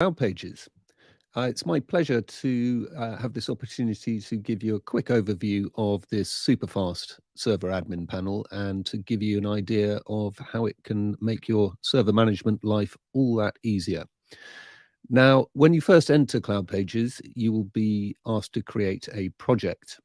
Cloudpages. It's my pleasure to have this opportunity to give you a quick overview of this super fast server admin panel and to give you an idea of how it can make your server management life all that easier. Now, when you first enter Cloudpages, you will be asked to create a project.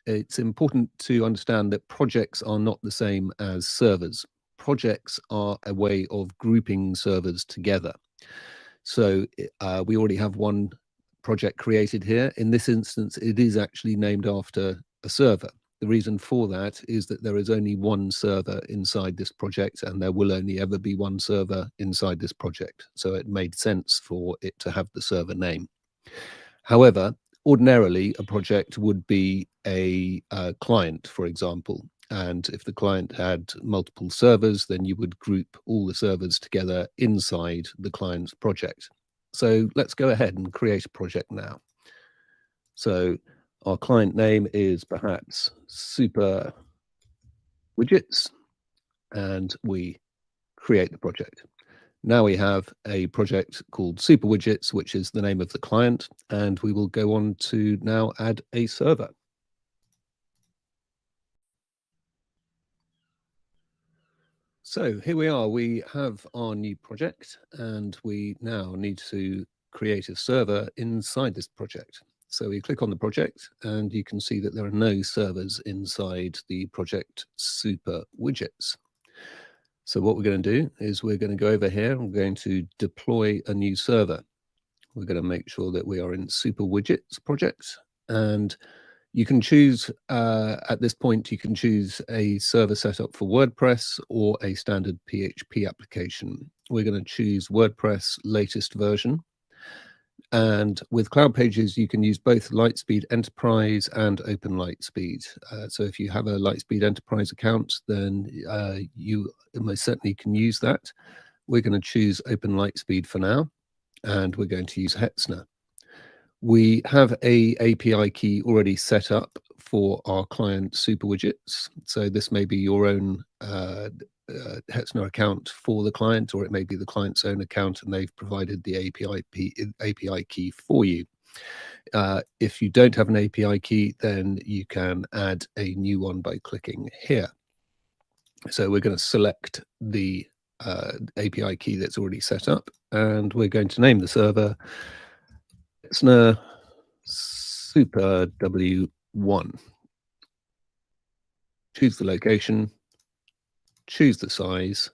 It's important to understand that projects are not the same as servers. Projects are a way of grouping servers together. So we already have one project created here. In this instance, it is actually named after a server. The reason for that is that there is only one server inside this project, and there will only ever be one server inside this project. So it made sense for it to have the server name. However, ordinarily, a project would be a client, for example. And if the client had multiple servers, then you would group all the servers together inside the client's project. So let's go ahead and create a project now. So our client name is perhaps Super Widgets, and we create the project. Now we have a project called Super Widgets, which is the name of the client, and we will go on to now add a server. So here we are, we have our new project, and we now need to create a server inside this project. So we click on the project, and you can see that there are no servers inside the project Super Widgets. So what we're going to do is we're going to go over here and we're going to deploy a new server. We're going to make sure that we are in Super Widgets project, and you can choose, at this point, you can choose a server setup for WordPress or a standard PHP application. We're going to choose WordPress latest version. And with Cloudpages, you can use both Lightspeed Enterprise and Open Lightspeed. So if you have a Lightspeed Enterprise account, then you most certainly can use that. We're going to choose Open Lightspeed for now, and we're going to use Hetzner. We have a API key already set up for our client Super Widgets. So this may be your own Hetzner account for the client, or it may be the client's own account and they've provided the API key for you. If you don't have an API key, then you can add a new one by clicking here. So we're going to select the API key that's already set up, and we're going to name the server Hetzner Super W1. Choose the location, choose the size,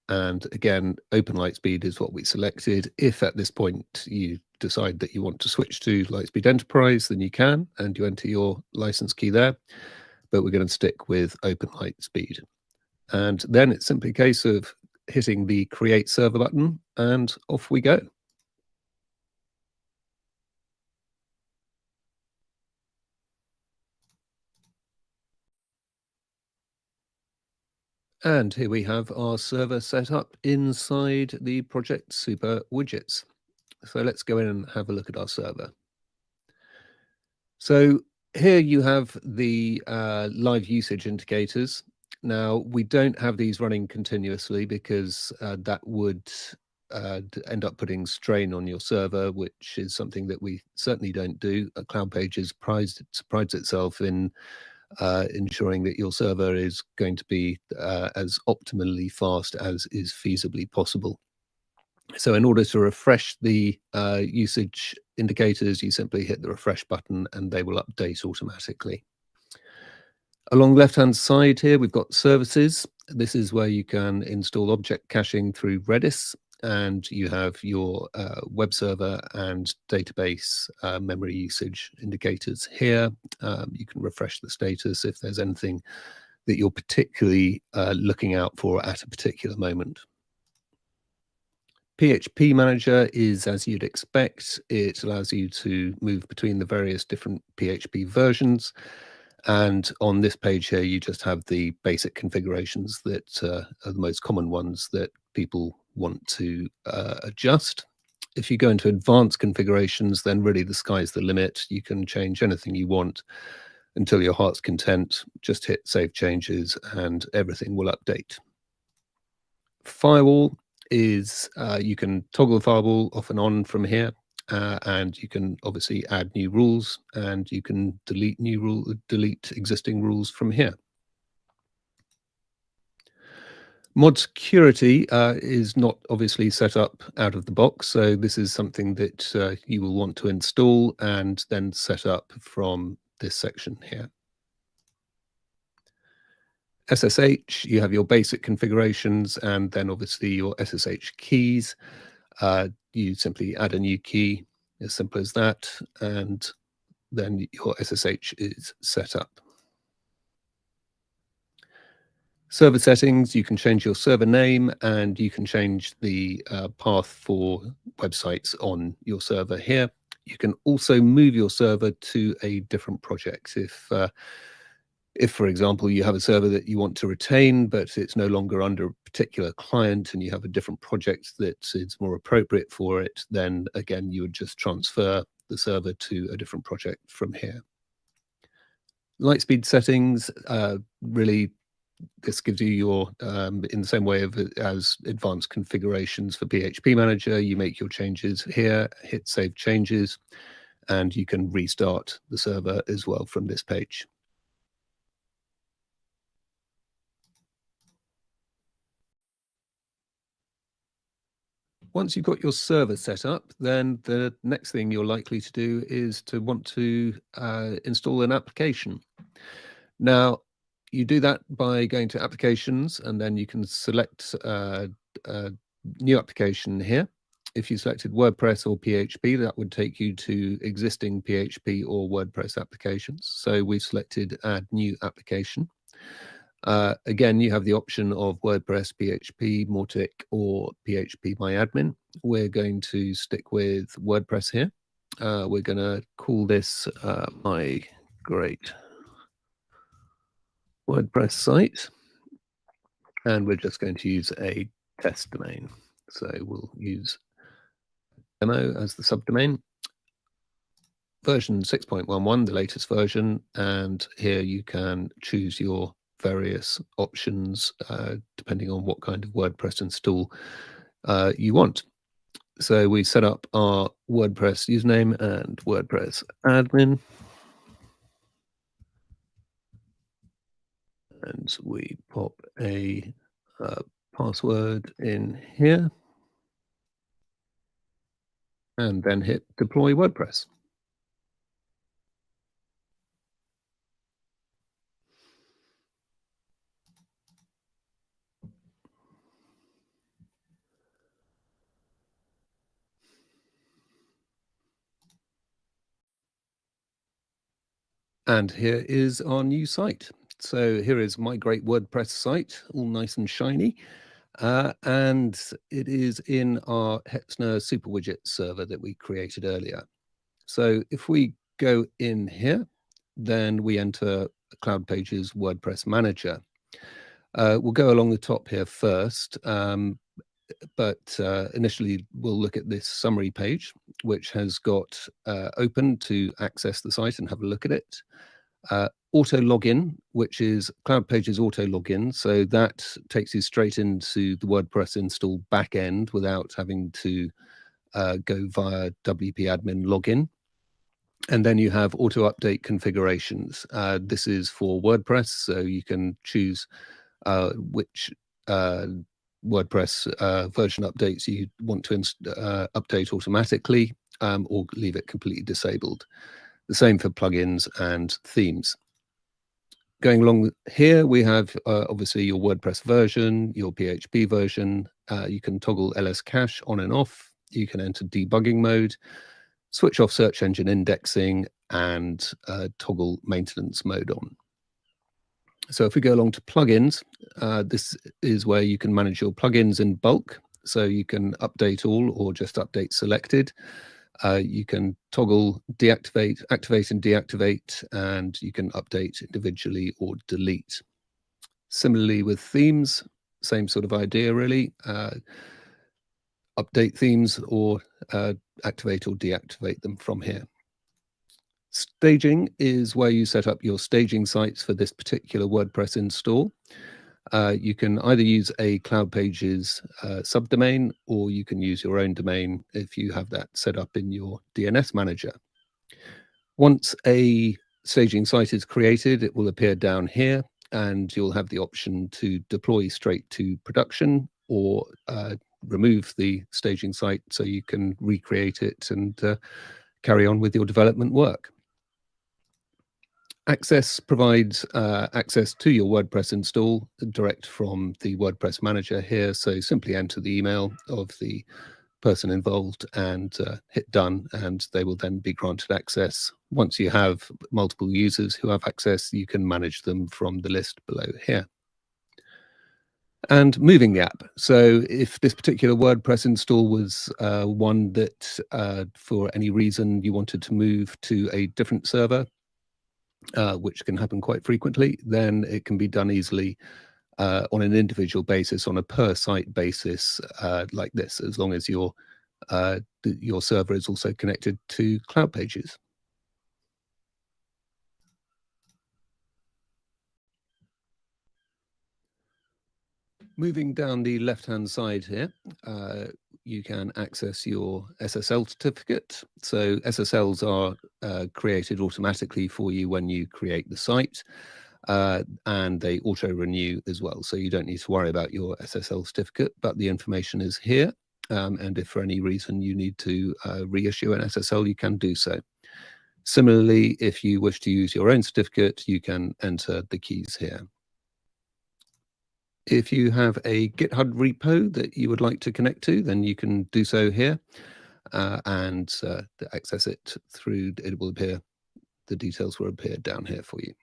and again, Open Lightspeed is what we selected. If at this point you decide that you want to switch to Lightspeed Enterprise, then you can, and you enter your license key there, but we're going to stick with Open Lightspeed. And then it's simply a case of hitting the Create Server button, and off we go. And here we have our server set up inside the project Super Widgets. So let's go in and have a look at our server. So here you have the live usage indicators. Now, we don't have these running continuously because that would end up putting strain on your server, which is something that we certainly don't do. Cloudpages prides itself in ensuring that your server is going to be as optimally fast as is feasibly possible. So in order to refresh the usage indicators, you simply hit the refresh button and they will update automatically. Along the left-hand side here, we've got services. This is where you can install object caching through Redis, and you have your web server and database memory usage indicators here. You can refresh the status if there's anything that you're particularly looking out for at a particular moment. PHP Manager is as you'd expect. It allows you to move between the various different PHP versions. And on this page here, you just have the basic configurations that are the most common ones that people want to adjust. If you go into advanced configurations, then really the sky's the limit. You can change anything you want until your heart's content. Just hit Save Changes and everything will update. Firewall is you can toggle the firewall off and on from here, and you can obviously add new rules, and you can delete existing rules from here. Mod security is not obviously set up out of the box, so this is something that you will want to install and then set up from this section here. SSH, you have your basic configurations and then obviously your SSH keys. You simply add a new key, as simple as that, and then your SSH is set up. Server settings, you can change your server name and you can change the path for websites on your server here. You can also move your server to a different project. If, for example, you have a server that you want to retain, but it's no longer under a particular client and you have a different project that is more appropriate for it, then again, you would just transfer the server to a different project from here. Lightspeed settings, really, this gives you your, in the same way as advanced configurations for PHP Manager, you make your changes here, hit Save Changes, and you can restart the server as well from this page. Once you've got your server set up, then the next thing you're likely to do is to want to install an application. Now, you do that by going to Applications, and then you can select a new application here. If you selected WordPress or PHP, that would take you to existing PHP or WordPress applications. So we selected Add New Application. Again, you have the option of WordPress, PHP, Mautic, or PHP MyAdmin. We're going to stick with WordPress here. We're going to call this My Great WordPress Site. And we're just going to use a test domain. So we'll use demo as the subdomain. Version 6.11, the latest version. And here you can choose your various options depending on what kind of WordPress install you want. So we set up our WordPress username and WordPress admin, and we pop a password in here and then hit deploy WordPress. And here is our new site. So here is my great WordPress site, all nice and shiny. And it is in our Hetzner super widget server that we created earlier. So if we go in here, then we enter Cloudpages WordPress Manager. We'll go along the top here first, but initially we'll look at this summary page, which has got open to access the site and have a look at it. Auto login, which is Cloudpages auto login. So that takes you straight into the WordPress install backend without having to go via WP admin login. And then you have auto update configurations. This is for WordPress, so you can choose which WordPress version updates you want to update automatically or leave it completely disabled. The same for plugins and themes. Going along here, we have obviously your WordPress version, your PHP version. You can toggle LS cache on and off. You can enter debugging mode, switch off search engine indexing, and toggle maintenance mode on. So if we go along to plugins, this is where you can manage your plugins in bulk. So you can update all or just update selected. You can toggle deactivate, activate and deactivate, and you can update individually or delete. Similarly with themes, same sort of idea really. Update themes or activate or deactivate them from here. Staging is where you set up your staging sites for this particular WordPress install. You can either use a Cloudpages subdomain, or you can use your own domain if you have that set up in your DNS manager. Once a staging site is created, it will appear down here, and you'll have the option to deploy straight to production, or remove the staging site so you can recreate it and carry on with your development work. Access provides access to your WordPress install direct from the WordPress manager here. So simply enter the email of the person involved and hit done, and they will then be granted access. Once you have multiple users who have access, you can manage them from the list below here. And moving the app. So if this particular WordPress install was one that for any reason you wanted to move to a different server, which can happen quite frequently, then it can be done easily on an individual basis, on a per site basis, like this, as long as your server is also connected to Cloudpages. Moving down the left-hand side here, you can access your SSL certificate. So SSLs are created automatically for you when you create the site, and they auto-renew as well. So you don't need to worry about your SSL certificate, but the information is here. And if for any reason you need to reissue an SSL, you can do so. Similarly, if you wish to use your own certificate, you can enter the keys here. If you have a GitHub repo that you would like to connect to, then you can do so here, and access it through, it will appear, the details will appear down here for you.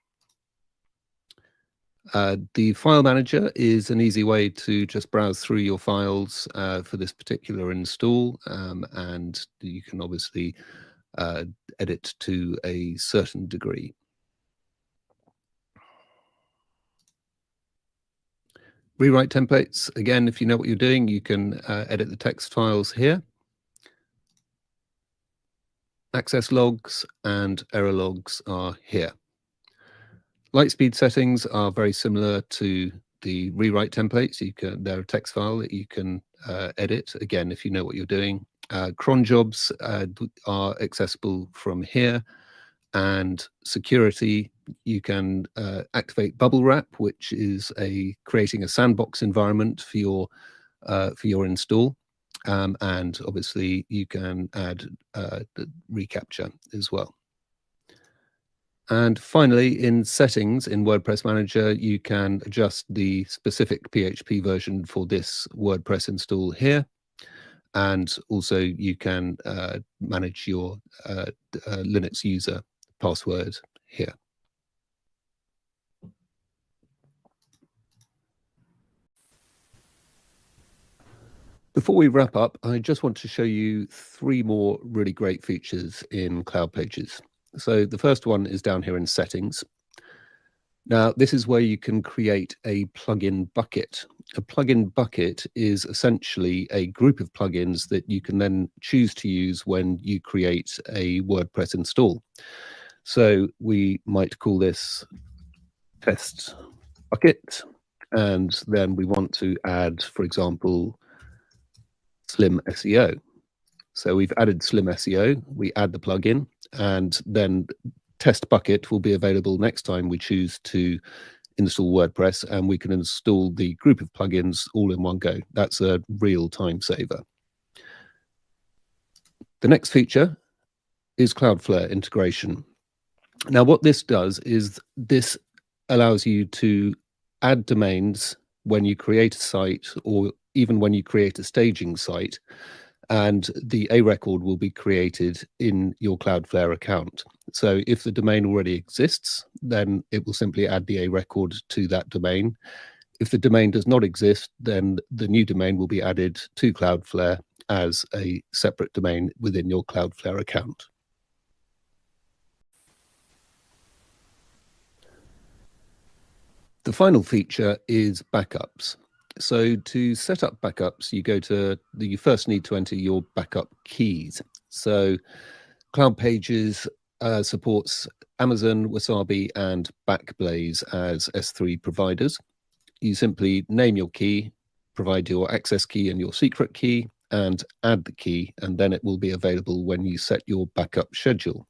The file manager is an easy way to just browse through your files for this particular install, and you can obviously edit to a certain degree. Rewrite templates. Again, if you know what you're doing, you can edit the text files here. Access logs and error logs are here. Lightspeed settings are very similar to the rewrite templates. They're a text file that you can edit, again, if you know what you're doing. Cron jobs are accessible from here. And security, you can activate bubble wrap, which is creating a sandbox environment for your install. And obviously you can add the reCAPTCHA as well. And finally, in settings in WordPress Manager, you can adjust the specific PHP version for this WordPress install here. And also you can manage your Linux user password here. Before we wrap up, I just want to show you 3 more really great features in Cloudpages. So the first one is down here in settings. Now, this is where you can create a plugin bucket. A plugin bucket is essentially a group of plugins that you can then choose to use when you create a WordPress install. So we might call this test bucket, and then we want to add, for example, Slim SEO. So we've added Slim SEO, we add the plugin, and then test bucket will be available next time we choose to install WordPress, and we can install the group of plugins all in one go. That's a real time saver. The next feature is Cloudflare integration. Now, what this does is this allows you to add domains when you create a site, or even when you create a staging site, and the A record will be created in your Cloudflare account. So if the domain already exists, then it will simply add the A record to that domain. If the domain does not exist, then the new domain will be added to Cloudflare as a separate domain within your Cloudflare account. The final feature is backups. So to set up backups, you first need to enter your backup keys. So Cloudpages supports Amazon, Wasabi, and Backblaze as S3 providers. you simply name your key, provide your access key and your secret key, and add the key, and then it will be available when you set your backup schedule.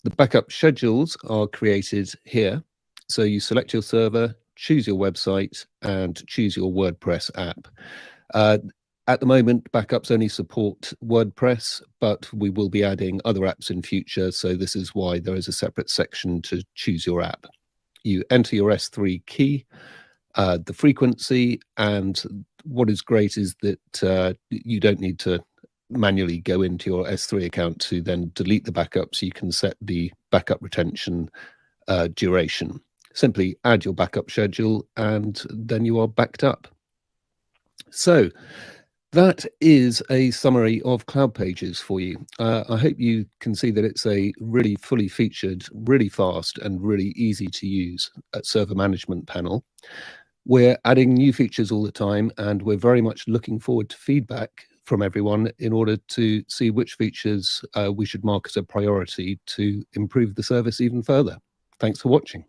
The backup schedules are created here. So you select your server, choose your website, and choose your WordPress app. At the moment, backups only support WordPress, but we will be adding other apps in future. So this is why there is a separate section to choose your app. You enter your S3 key, the frequency, and what is great is that you don't need to manually go into your S3 account to then delete the backups. You can set the backup retention duration. Simply add your backup schedule, and then you are backed up. So that is a summary of Cloudpages for you. I hope you can see that it's a really fully featured, really fast, and really easy to use server management panel. We're adding new features all the time, and we're very much looking forward to feedback from everyone in order to see which features we should mark as a priority to improve the service even further. Thanks for watching.